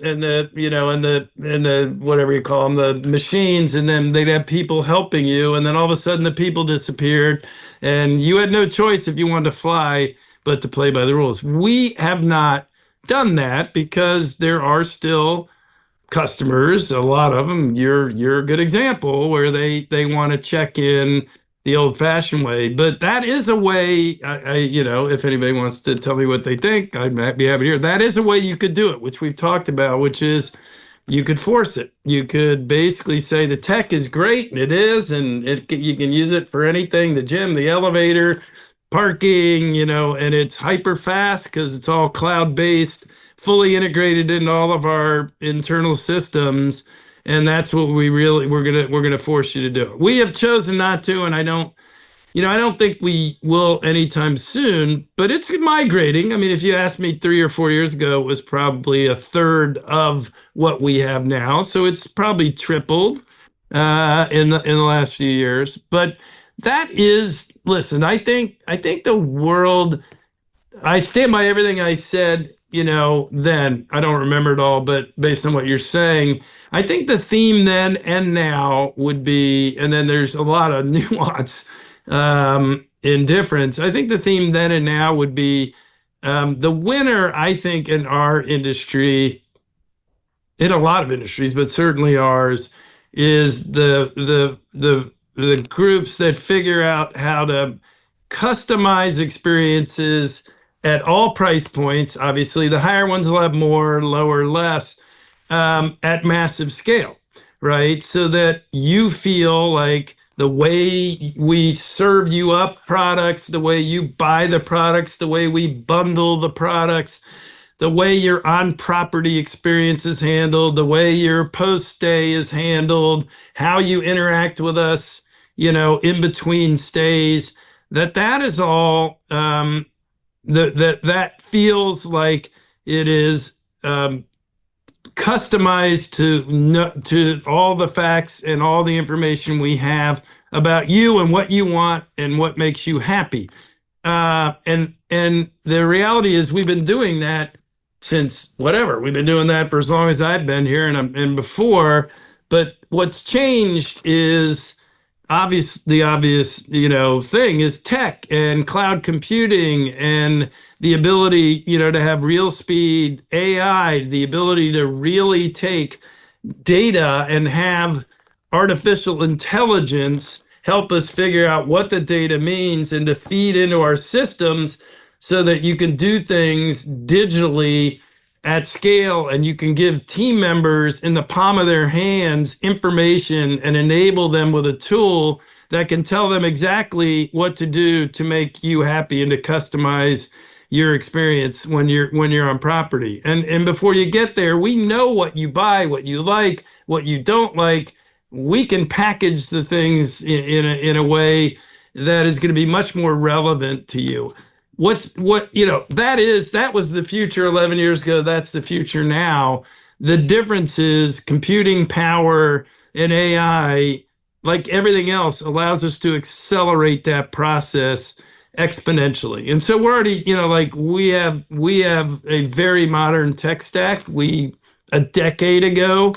whatever you call them, the machines, and then they'd have people helping you, and then all of a sudden the people disappeared, and you had no choice if you wanted to fly but to play by the rules. We have not done that because there are still customers, a lot of them, you're a good example, where they want to check in the old-fashioned way. But that is a way. If anybody wants to tell me what they think, I'd be happy to hear. That is a way you could do it, which we've talked about, which is you could force it. You could basically say the tech is great, and it is, and you can use it for anything: the gym, the elevator, parking, and it's hyper fast because it's all cloud based, fully integrated into all of our internal systems. And that's what we're gonna force you to do. We have chosen not to, and I don't think we will anytime soon, but it's migrating. I mean, if you asked me 3 or 4 years ago, it was probably a third of what we have now. So it's probably tripled in the last few years. But listen, I think the world. I stand by everything I said. Then I don't remember it all, but based on what you're saying, I think the theme then and now would be, and then there's a lot of nuance in difference. I think the theme then and now would be the winner, I think, in our industry, in a lot of industries, but certainly ours, is the groups that figure out how to customize experiences at all price points. Obviously, the higher ones will have more, lower less, at massive scale, right? So that you feel like the way we serve you up products, the way you buy the products, the way we bundle the products, the way your on property experience is handled, the way your post stay is handled, how you interact with us, in between stays, that is all, that feels like it is customized to all the facts and all the information we have about you and what you want and what makes you happy. And the reality is we've been doing that since whatever. We've been doing that for as long as I've been here and before. But what's changed is the obvious, thing is tech and cloud computing and the ability, to have real speed AI, the ability to really take data and have artificial intelligence help us figure out what the data means and to feed into our systems so that you can do things digitally at scale, and you can give team members in the palm of their hands information and enable them with a tool that can tell them exactly what to do to make you happy and to customize your experience when you're on property. And before you get there, we know what you buy, what you like, what you don't like. We can package the things in a way that is going to be much more relevant to you. That was the future 11 years ago. That's the future now. The difference is computing power and AI like everything else, allows us to accelerate that process exponentially. And so we're already, like we have a very modern tech stack. We a decade ago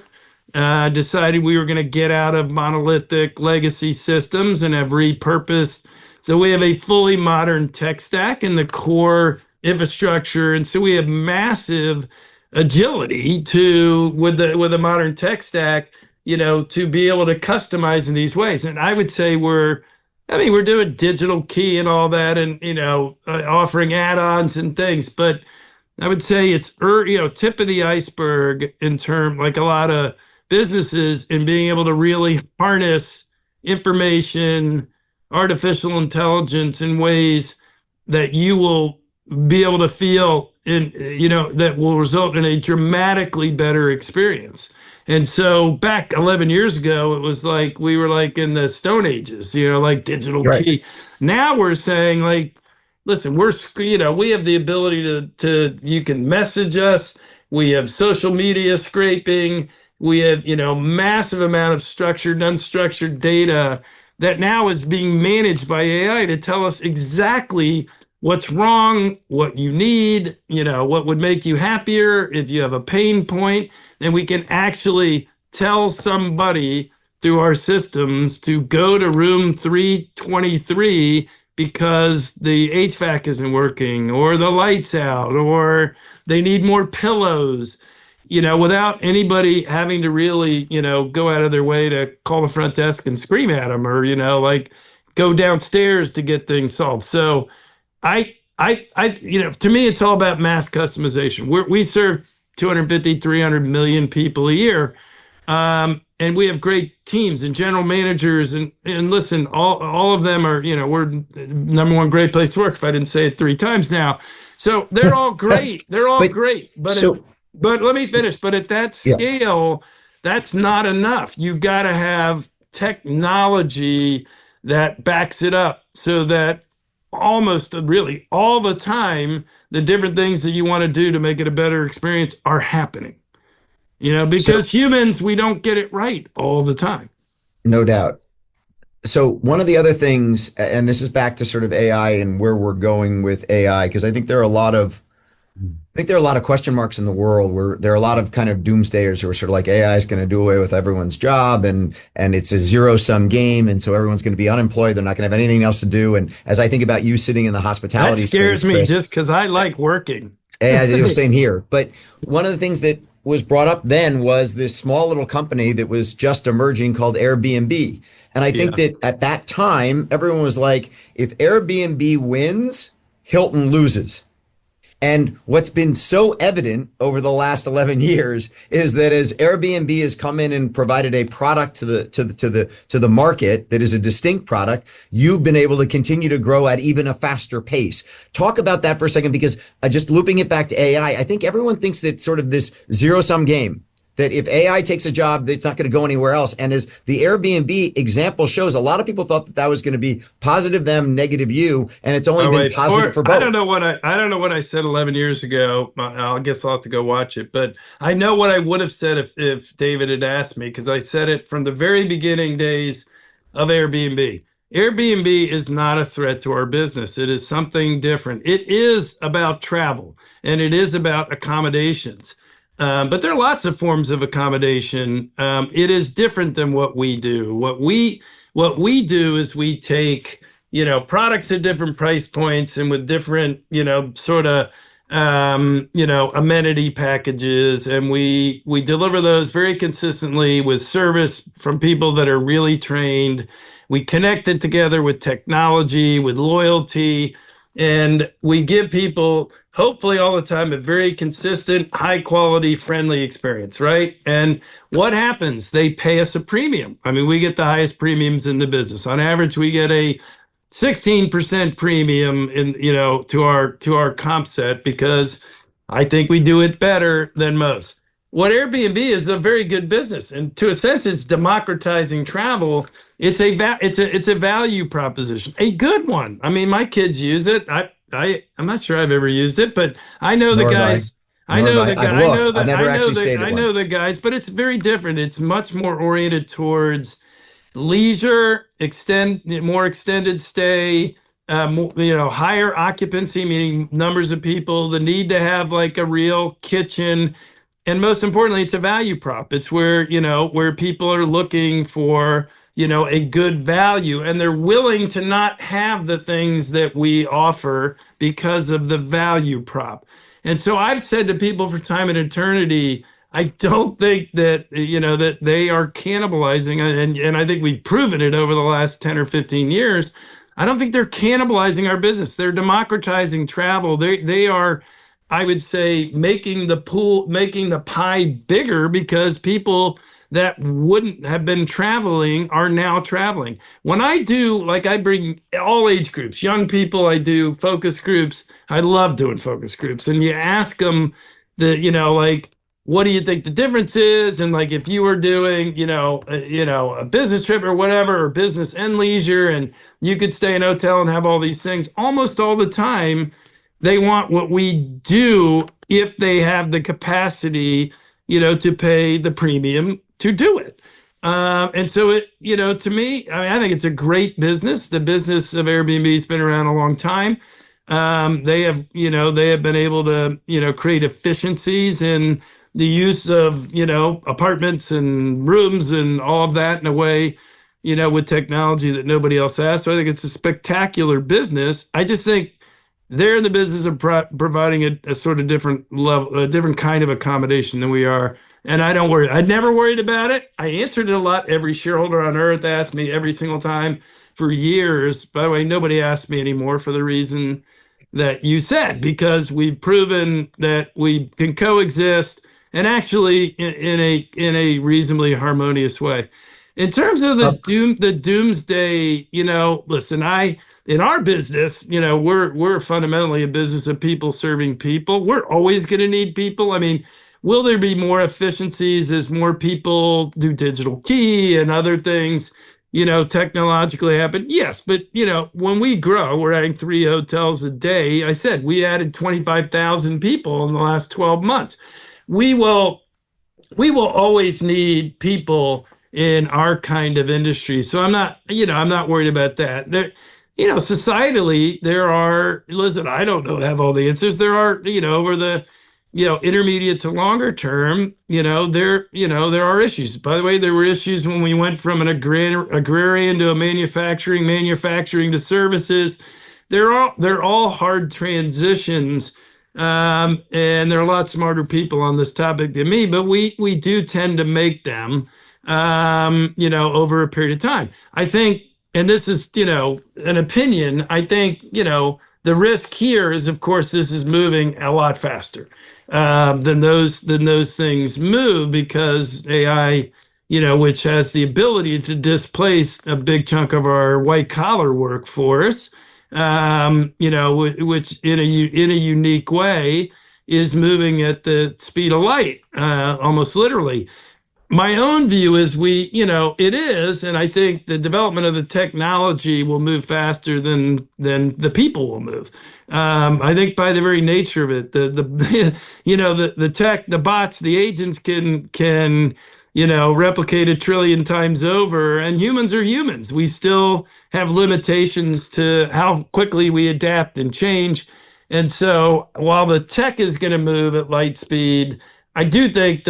decided we were going to get out of monolithic legacy systems and have repurposed. So we have a fully modern tech stack in the core infrastructure, and so we have massive agility to with a modern tech stack, to be able to customize in these ways. And I would say we're doing digital key and all that, and offering add-ons and things, but I would say it's tip of the iceberg in term like a lot of businesses in being able to really harness information, artificial intelligence in ways that you will be able to feel that will result in a dramatically better experience. And so back 11 years ago, it was like we were like in the Stone Ages, like digital Right. key. Now we're saying like, listen, we have the ability to you can message us. We have social media scraping. We have, massive amount of structured, unstructured data that now is being managed by AI to tell us exactly what's wrong, what you need, what would make you happier if you have a pain point. And we can actually tell somebody through our systems to go to room 323 because the HVAC isn't working or the lights out or they need more pillows, without anybody having to really, go out of their way to call the front desk and scream at them or, like go downstairs to get things solved. So to me, it's all about mass customization. We serve 250, 300 million people a year. And we have great teams and general managers and listen, all of them are, we're number one great place to work. If I didn't say it 3 times now. So they're all great. They're all But great. so But let me finish. But at that yeah. scale, that's not enough. You've got to have technology that backs it up so that almost really all the time, the different things that you want to do to make it a better experience are happening. So Because humans, we don't get it right all the time. no doubt. So one of the other things, and this is back to sort of AI and where we're going with AI, because I think there are a lot of question marks in the world where there are a lot of kind of doomsdayers who are sort of like AI is going to do away with everyone's job and it's a zero sum game. And so everyone's going to be unemployed. They're not going to have anything else to do. And as I think about you sitting in the That hospitality scares space, me Chris, just because I like working. same here. But one of the things that was brought up then was this small little company that was just emerging called Airbnb. And I think Yeah. that at that time, everyone was like, if Airbnb wins, Hilton loses. And what's been so evident over the last 11 years is that as Airbnb has come in and provided a product to the market that is a distinct product, you've been able to continue to grow at even a faster pace. Talk about that for a second, because just looping it back to AI, I think everyone thinks that sort of this zero sum game, that if AI takes a job, it's not going to go anywhere else. And as the Airbnb example shows, a lot of people thought that that was going to be positive them, negative you, and it's only Oh been wait, positive for I don't both. know I don't know what I said 11 years ago. I guess I'll have to go watch it. But I know what I would have said if David had asked me, because I said it from the very beginning days of Airbnb. Airbnb is not a threat to our business. It is something different. It is about travel and it is about accommodations. But there are lots of forms of accommodation. It is different than what we do. What we do is we take products at different price points and with different, sort of, amenity packages. And we deliver those very consistently with service from people that are really trained. We connect it together with technology, with loyalty, and we give people, hopefully all the time, a very consistent, high quality, friendly experience, right? And what happens? They pay us a premium. I mean, we get the highest premiums in the business. On average, we get a 16% premium to our comp set because I think we do it better than most. What Airbnb is a very good business, and to a sense, it's democratizing travel. It's a value proposition, a good one. I mean, my kids use it. I'm not sure I've ever used it, but I know the Nor have I. guys. I Nor have know I. the I've guy. I looked. know I've the. I never know actually the. stayed at I know one. the guys, but it's very different. It's much more oriented towards leisure, more extended stay, higher occupancy, meaning numbers of people, the need to have like a real kitchen. And most importantly, it's a value prop. It's where people are looking for, a good value, and they're willing to not have the things that we offer because of the value prop. And so I've said to people for time and eternity, I don't think that, that they are cannibalizing, and I think we've proven it over the last 10 or 15 years. I don't think they're cannibalizing our business. They're democratizing travel. They are, I would say, making the pie bigger, because people that wouldn't have been traveling are now traveling. When I do, like, I bring all age groups, young people, I do focus groups. I love doing focus groups. And you ask them like, what do you think the difference is? And like, if you were doing, a business trip or whatever, or business and leisure, and you could stay in a hotel and have all these things, almost all the time, they want what we do if they have the capacity, to pay the premium to do it. And so to me, I mean, I think it's a great business. The business of Airbnb has been around a long time. They have been able to, create efficiencies in the use of, apartments and rooms and all of that in a way, with technology that nobody else has. So I think it's a spectacular business. I just think they're in the business of providing a sort of different level, a different kind of accommodation than we are. And I don't worry. I never worried about it. I answered it a lot. Every shareholder on earth asked me every single time for years. By the way, nobody asked me anymore for the reason that you said, because we've proven that we can coexist, and actually in a reasonably harmonious way. In terms of the doomsday, listen, in our business, we're fundamentally a business of people serving people. We're always going to need people. I mean, will there be more efficiencies as more people do digital key and other things, technologically happen? Yes, but when we grow, we're adding 3 hotels a day. I said we added 25,000 people in the last 12 months. We will always need people in our kind of industry. So I'm not worried about that. Societally, listen, I don't have all the answers. There are, over the, intermediate to longer term, there are issues. By the way, there were issues when we went from an agrarian to a manufacturing to services. They're all hard transitions. And there are a lot smarter people on this topic than me, but we do tend to make them, over a period of time. I think, and this is, an opinion, I think, the risk here is, of course, this is moving a lot faster than those things move, because AI, which has the ability to displace a big chunk of our white collar workforce, which in a unique way is moving at the speed of light, almost literally. My own view is it is, and I think the development of the technology will move faster than the people will move. I think by the very nature of it, the tech, the bots, the agents can replicate 1 trillion times over, and humans are humans. We still have limitations to how quickly we adapt and change. And so while the tech is going to move at light speed, I do think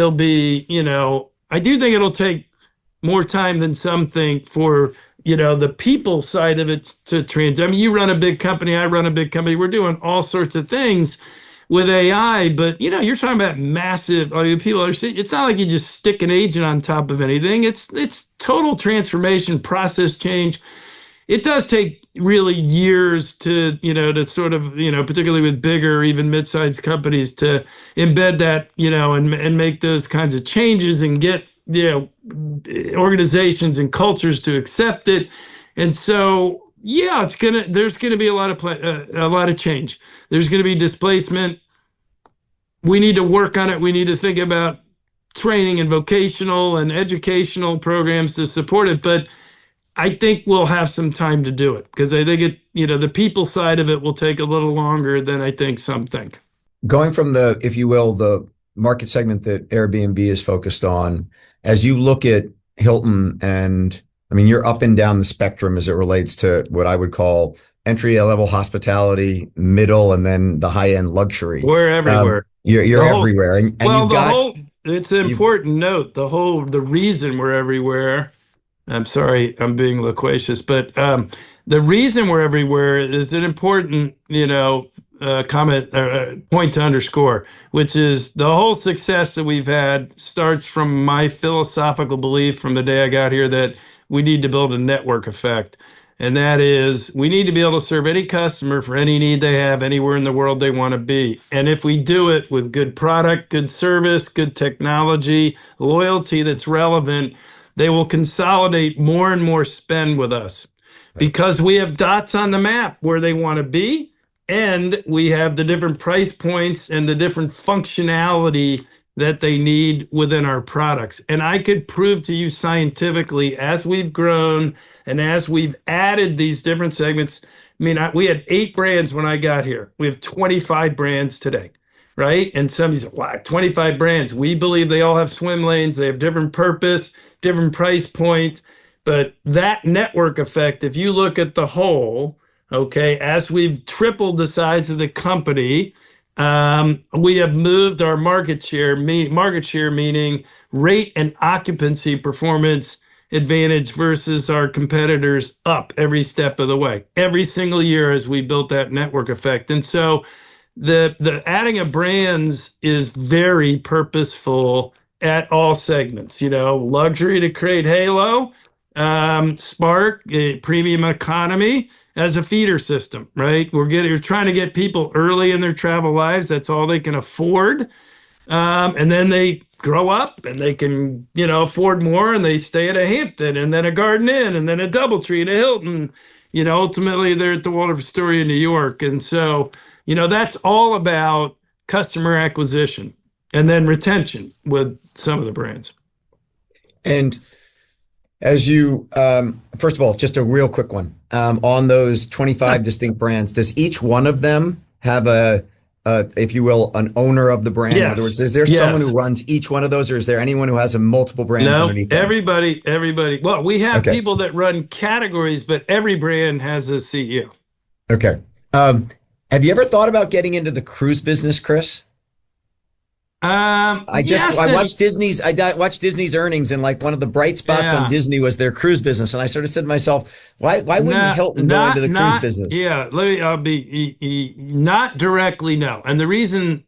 I do think it'll take more time than some think for, the people side of it to I mean, you run a big company, I run a big company. We're doing all sorts of things with AI, but you're talking about massive. I mean, people are. It's not like you just stick an agent on top of anything. It's total transformation, process change. It does take really years to sort of, particularly with bigger, even mid-sized companies, to embed that, and make those kinds of changes and get, organizations and cultures to accept it. And so, yeah, there's gonna be a lot of change. There's gonna be displacement. We need to work on it. We need to think about training and vocational and educational programs to support it. But I think we'll have some time to do it, because I think the people side of it will take a little longer than I think some think. Going from the, if you will, the market segment that Airbnb is focused on, as you look at Hilton and I mean, you're up and down the spectrum as it relates to what I would call entry level hospitality, middle, and then the high end luxury. We're everywhere. You're The whole, everywhere, and well, you've the got whole, it's an you've important note. The reason we're everywhere. I'm sorry, I'm being loquacious, but the reason we're everywhere is an important, comment point to underscore, which is the whole success that we've had starts from my philosophical belief from the day I got here that we need to build a network effect. And that is, we need to be able to serve any customer for any need they have anywhere in the world they want to be. And if we do it with good product, good service, good technology, loyalty that's relevant, they will consolidate more and more spend with us right, because we have dots on the map where they want to be. And we have the different price points and the different functionality that they need within our products. And I could prove to you scientifically as we've grown and as we've added these different segments. I mean, we had 8 brands when I got here. We have 25 brands today, right? And somebody said, wow, 25 brands. We believe they all have swim lanes. They have different purpose, different price points. But that network effect, if you look at the whole, okay, as we've tripled the size of the company, we have moved our market share meaning rate and occupancy performance advantage versus our competitors up every step of the way, every single year as we built that network effect. And so the adding of brands is very purposeful at all segments, luxury to create halo, Spark, premium economy as a feeder system, right? We're trying to get people early in their travel lives. That's all they can afford. And then they grow up and they can, afford more and they stay at a Hampton and then a Garden Inn and then a Doubletree and a Hilton. Ultimately they're at the Waldorf Astoria in New York. And so, that's all about customer acquisition and then retention with some of the brands. and as you first of all, just a real quick one on those 25 distinct brands. Does each one of them have if you will, an owner of the brand? In other Yes. words, is there someone who Yes. runs each one of those, or is there anyone who has multiple brands No, underneath them? everybody. Well, we have Okay. people that run categories, but every brand has a CEO. Okay. Um, have you ever thought about getting into the cruise business, Chris? Yes, I and watched watched Disney's earnings, and like one of the bright spots on yeah. Disney was their cruise business. And I sort of said to myself, why wouldn't No, Hilton go into the cruise not, business? yeah. I'll be not directly, no. And the reason,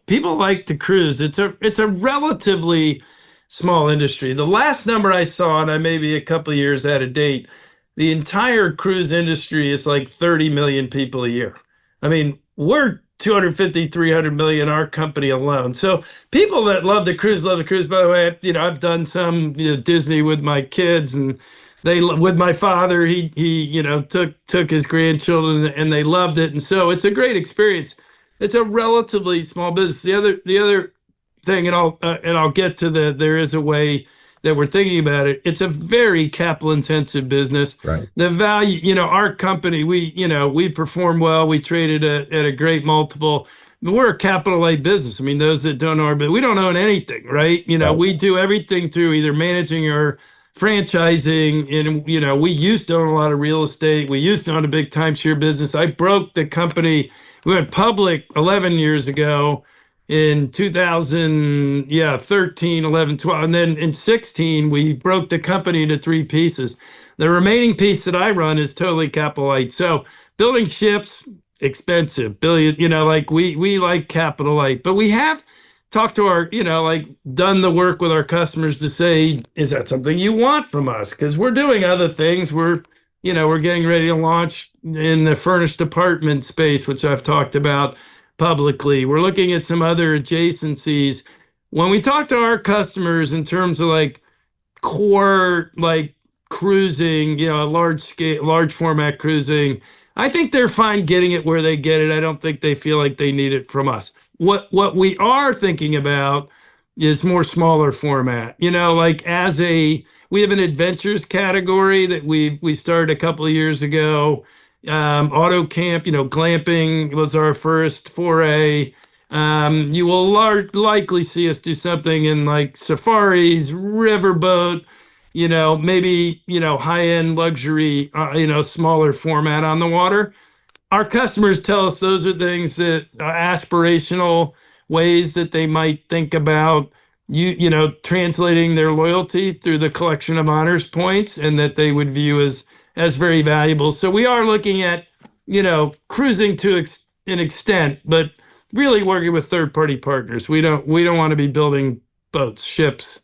people like to cruise. It's a relatively small industry. The last number I saw, and I may be a couple of years out of date, the entire cruise industry is like 30 million people a year. I mean, we're 250, 300 million, our company alone. So people that love the cruise, love the cruise. By the way, I've done some, Disney with my kids and with my father, he took his grandchildren and they loved it, and so it's a great experience. It's a relatively small business. The other thing, and I'll get to there is a way that we're thinking about it. It's a very capital intensive business. Right. The value, our company, we perform well. We traded at a great multiple. We're a capital light business. I mean, those that don't know, but we don't own anything, right? Right. We do everything through either managing or franchising. And, we used to own a lot of real estate. We used to own a big timeshare business. I broke the company. We went public 11 years ago in 2000, 13, 11, 12. And then in 16, we broke the company into 3 pieces. The remaining piece that I run is totally capital light. So building ships, expensive, billion, like we like capital light, but we have talked to our, done the work with our customers to say, is that something you want from us? Because we're doing other things. We're getting ready to launch in the furnished apartment space, which I've talked about publicly. We're looking at some other adjacencies. When we talk to our customers in terms of like core, like cruising, large format cruising, I think they're fine getting it where they get it. I don't think they feel like they need it from us. What we are thinking about is more smaller format. Like we have an adventures category that we started a couple of years ago. Auto camp, glamping was our first foray. You will likely see us do something in like safaris, riverboat, maybe, high-end luxury, smaller format on the water. Our customers tell us those are things that are aspirational ways that they might think about translating their loyalty through the collection of honors points, and that they would view as very valuable. So we are looking at, cruising to an extent, but really working with third-party partners. We don't want to be building boats, ships,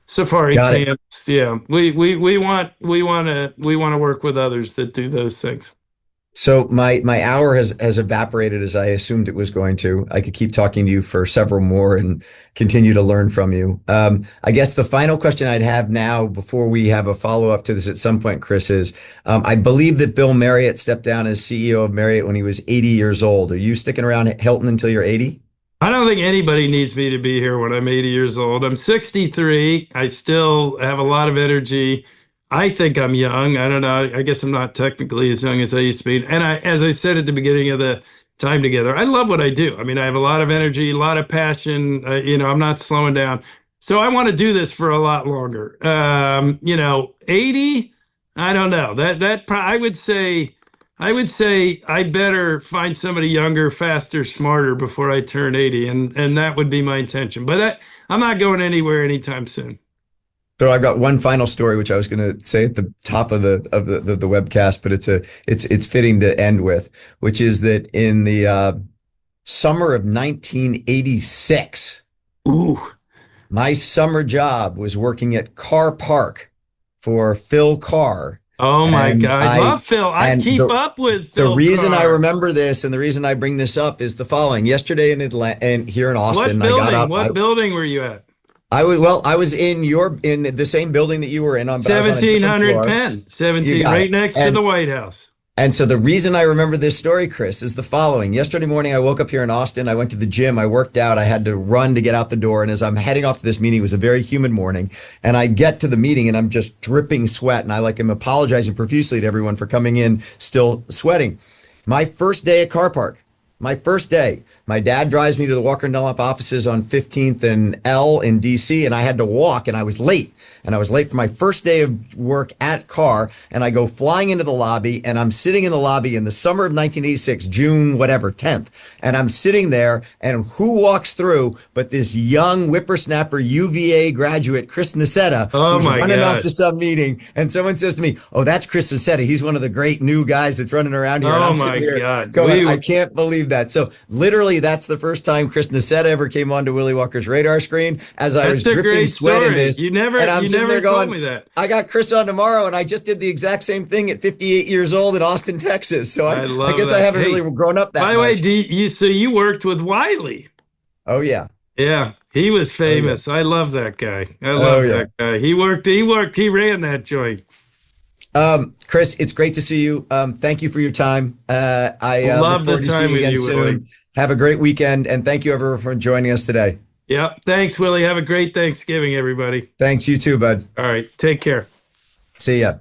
safari Got it. camps. Yeah, we want to work with others that do those things. So my hour has evaporated as I assumed it was going to. I could keep talking to you for several more and continue to learn from you. I guess the final question I'd have now before we have a follow-up to this at some point, Chris, is I believe that Bill Marriott stepped down as CEO of Marriott when he was 80 years old. Are you sticking around at Hilton until you're 80? I don't think anybody needs me to be here when I'm 80 years old. I'm 63. I still have a lot of energy. I think I'm young. I don't know. I guess I'm not technically as young as I used to be. And as I said at the beginning of the time together, I love what I do. I mean, I have a lot of energy, a lot of passion. I'm not slowing down. So I want to do this for a lot longer. 80, I don't know. I would say I better find somebody younger, faster, smarter before I turn 80, and that would be my intention. But I'm not going anywhere anytime soon. So I've got one final story, which I was going to say at the top of the webcast, but it's fitting to end with, which is that in the summer of 1986, Ooh. my summer job was working at Car Park for Phil Carr. Oh my And God. I I love Phil. I and keep up with the Phil reason I Carr. remember this and the reason I bring this up is the following. Yesterday in Atlanta and here in What Austin, I got building? up. What building were you at? I was in the same building that you were in on, but I was on a different 1700 floor. Penn. You 17, got right it. next to the White House. And so the reason I remember this story, Chris, is the following. Yesterday morning, I woke up here in Austin. I went to the gym. I worked out. I had to run to get out the door. And as I'm heading off to this meeting, it was a very humid morning. And I get to the meeting and I'm just dripping sweat. And am apologizing profusely to everyone for coming in still sweating. My first day at Car Park. My first day, my dad drives me to the Walker and Dunlop offices on 15th and L in DC, and I had to walk, and I was late. And I was late for my first day of work at Carr, and I go flying into the lobby, and I'm sitting in the lobby in the summer of 1986, June, whatever, 10th. And I'm sitting there, and who walks through but this young whippersnapper UVA graduate, Chris Nassetta, Oh who's my running off God. to some meeting, and someone says to me, "Oh, that's Chris Nassetta. He's one of the great new guys that's running around here." And Oh I'm my sitting here God. going, I can't believe that. So literally, that's the first time Chris Nassetta ever came onto Willy Walker's radar screen as I was That's a dripping great sweat in story. this. You never And I'm you sitting never there told going, me that. I got Chris on tomorrow, and I just did the exact same thing at 58 years old in Austin, Texas. So I I love guess I that. haven't really Hey, grown up by that the way, much. so you worked with Wiley. Oh, yeah. Yeah, he was Oh, yeah. famous. I love that guy. I Oh, love yeah. that guy. He ran that joint. Chris, it's great to see you. Thank you for your time. I look Love the forward to seeing time you with again you, Willie. soon. Have a great weekend, and thank you everyone for joining us today. Yeah, thanks, Willie. Have a great Thanksgiving, everybody. Thanks, you too, bud. All right, take care. See ya.